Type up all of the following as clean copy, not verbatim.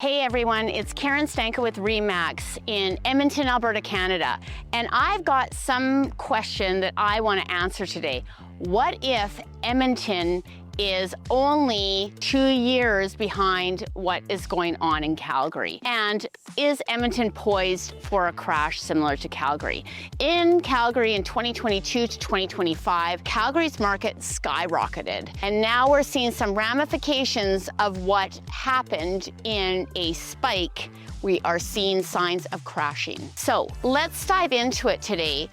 Hey everyone, it's Karen Stanka with RE/MAX in Edmonton, Alberta, Canada. And I've got some question that I want to answer today. What if Edmonton is only 2 years behind what is going on in Calgary? And is Edmonton poised for a crash similar to Calgary? In Calgary in 2022 to 2025, Calgary's market skyrocketed. And now we're seeing some ramifications of what happened in a spike. We are seeing signs of crashing. So let's dive into it today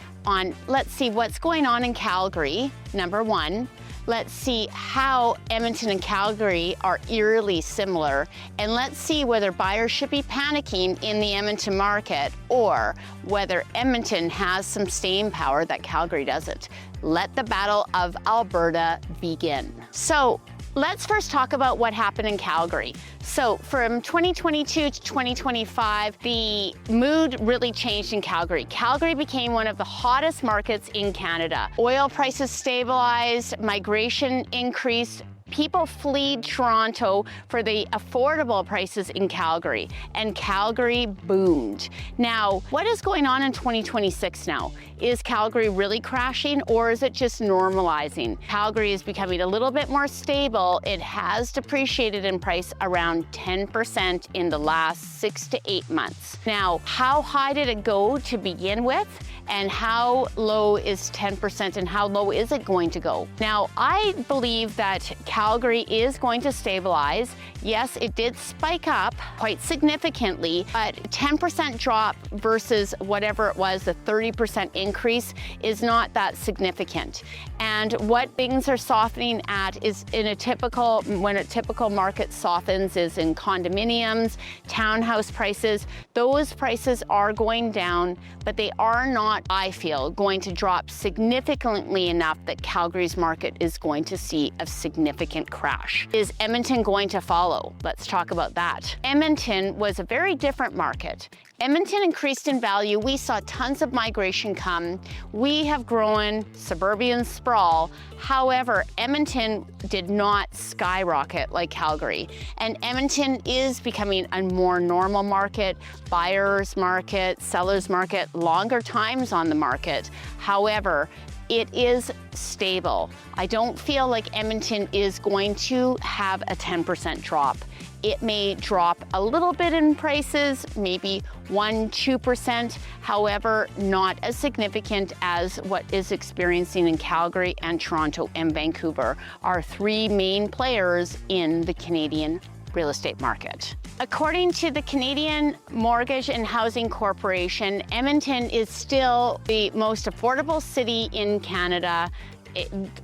let's see what's going on in Calgary, number one. Let's see how Edmonton and Calgary are eerily similar, and let's see whether buyers should be panicking in the Edmonton market or whether Edmonton has some staying power that Calgary doesn't. Let the Battle of Alberta begin. So let's first talk about what happened in Calgary. So from 2022 to 2025, the mood really changed in Calgary. Calgary became one of the hottest markets in Canada. Oil prices stabilized, migration increased, people fled Toronto for the affordable prices in Calgary, and Calgary boomed. Now, what is going on in 2026 now? Is Calgary really crashing, or is it just normalizing? Calgary is becoming a little bit more stable. It has depreciated in price around 10% in the last 6 to 8 months. Now, how high did it go to begin with? And how low is 10% and how low is it going to go? Now, I believe that Calgary is going to stabilize. Yes, it did spike up quite significantly, but 10% drop versus whatever it was, the 30% increase is not that significant. And what things are softening at is when a typical market softens is in condominiums, townhouse prices. Those prices are going down, but they are not, I feel, going to drop significantly enough that Calgary's market is going to see a significant crash. Is Edmonton going to follow? Let's talk about that. Edmonton was a very different market. Edmonton increased in value. We saw tons of migration come. We have grown suburban sprawl. However, Edmonton did not skyrocket like Calgary. And Edmonton is becoming a more normal market, buyer's market, seller's market, longer times on the market. However, it is stable. I don't feel like Edmonton is going to have a 10% drop. It may drop a little bit in prices, maybe 1-2%. However, not as significant as what is experiencing in Calgary and Toronto and Vancouver, our three main players in the Canadian real estate market. According to the Canadian Mortgage and Housing Corporation, Edmonton is still the most affordable city in Canada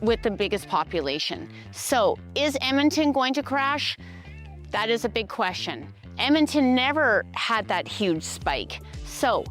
with the biggest population. So is Edmonton going to crash? That is a big question. Edmonton never had that huge spike. So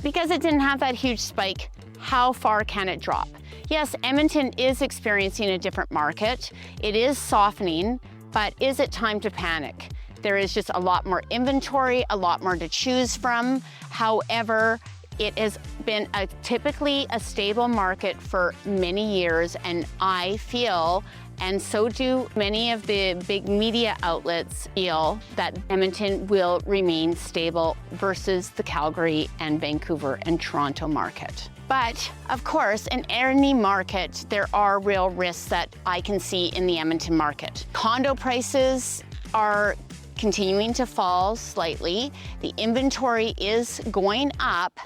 because it didn't have that huge spike, how far can it drop? Yes, Edmonton is experiencing a different market. It is softening, but is it time to panic? There is just a lot more inventory, a lot more to choose from. However, it has been typically a stable market for many years, and I feel, and so do many of the big media outlets, feel that Edmonton will remain stable versus the Calgary and Vancouver and Toronto market. But of course, in any market, there are real risks that I can see in the Edmonton market. Condo prices are continuing to fall slightly. The inventory is going up,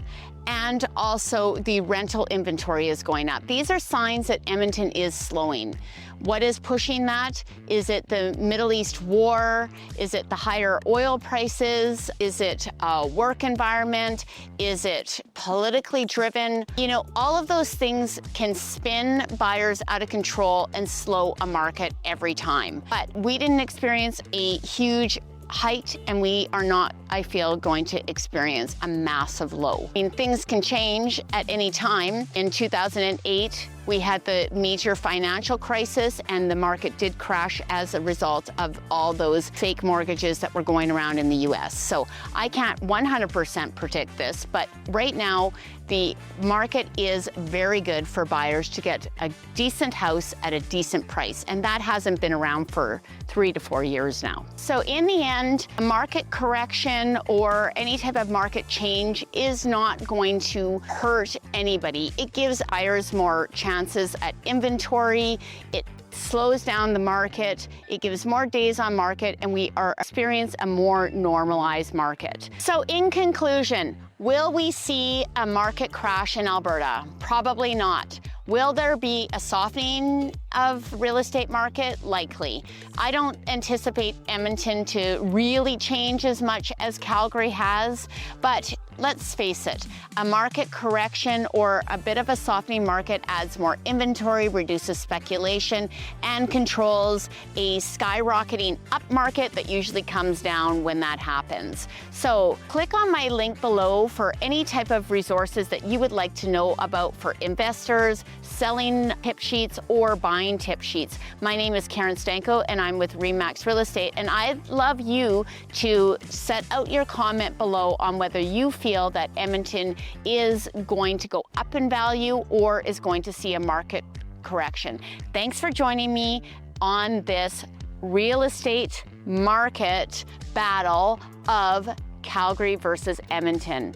and also the rental inventory is going up. These are signs that Edmonton is slowing. What is pushing that? Is it the Middle East war? Is it the higher oil prices? Is it a work environment? Is it politically driven? You know, all of those things can spin buyers out of control and slow a market every time. But we didn't experience a huge height, and we are not, I feel, going to experience a massive low. I mean, things can change at any time. In 2008, We had the major financial crisis, and the market did crash as a result of all those fake mortgages that were going around in the US. So I can't 100% predict this, but right now the market is very good for buyers to get a decent house at a decent price, and that hasn't been around for 3 to 4 years now. So in the end, a market correction or any type of market change is not going to hurt anybody. It gives buyers more chances at inventory. It slows down the market, it gives more days on market, and we are experiencing a more normalized market. So in conclusion, will we see a market crash in Alberta? Probably not. Will there be a softening of real estate market? Likely. I don't anticipate Edmonton to really change as much as Calgary has, but let's face it, a market correction or a bit of a softening market adds more inventory, reduces speculation, and controls a skyrocketing up market that usually comes down when that happens. So click on my link below for any type of resources that you would like to know about for investors, selling tip sheets, or buying tip sheets. My name is Karen Stanko, and I'm with RE/MAX Real Estate, and I'd love you to set out your comment below on whether you feel that Edmonton is going to go up in value or is going to see a market correction. Thanks for joining me on this real estate market battle of Calgary versus Edmonton.